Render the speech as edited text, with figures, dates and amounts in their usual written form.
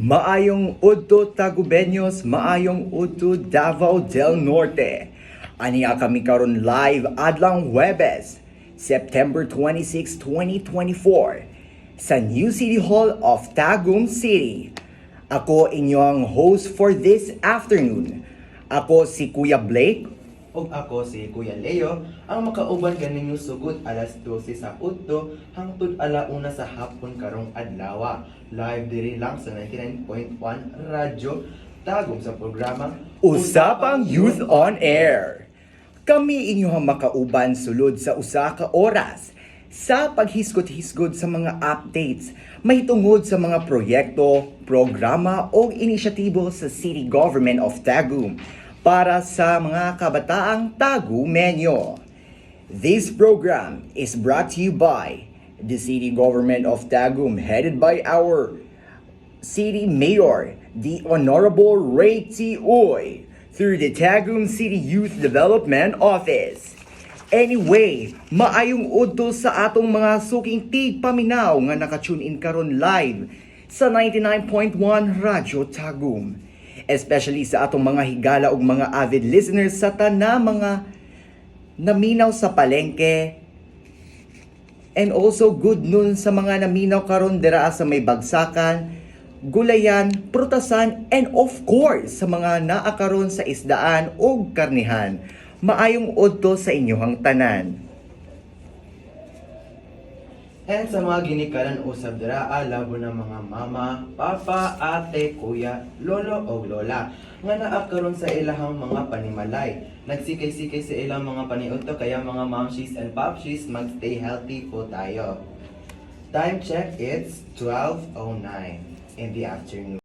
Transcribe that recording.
Maayong udto Tagubeños, maayong udto Davao del Norte. Aniya kami karon live adlang Huwebes, September 26, 2024 sa New City Hall of Tagum City. Ako inyong host for this afternoon. Ako si Kuya Blake. Ug ako si Kuya Leo, ang makauban kaninyo sugod alas 12 sa udto hangtod alauna sa hapon karong adlaw. Live diri lang sa 99.1 Radyo Tagum sa programang Usapang Youth on Air. Kami inyong makauban sulod sa usa ka oras sa paghisgot-hisgot sa mga updates may tungod sa mga proyekto, programa o inisyatibo sa City Government of Tagum para sa mga kabataang Tagumenyo. This program is brought to you by the City Government of Tagum, headed by our City Mayor, the Honorable Ray T. Uy, through the Tagum City Youth Development Office. Anyway, maayong udto sa atong mga suking tigpaminaw nga nakatune in karon live sa 99.1 Radyo Tagum. Especially sa atong mga higala ug mga avid listeners sa tana mga naminaw sa palengke, and also good noon sa mga naminaw karon dira sa may bagsakan, gulayan, prutasan, and of course sa mga naa karon sa isdaan ug karnihan. Maayong udto sa inyohang tanan. And sa mga ginikanan usab dira labo na mga mama, papa, ate, kuya, lolo o lola nga naa karon sa ilahang mga panimalay. Nagsikay-sikay sa ilang mga paniudto kaya mga momshies and popshies magstay healthy po tayo. Time check, it's 12:09 in the afternoon.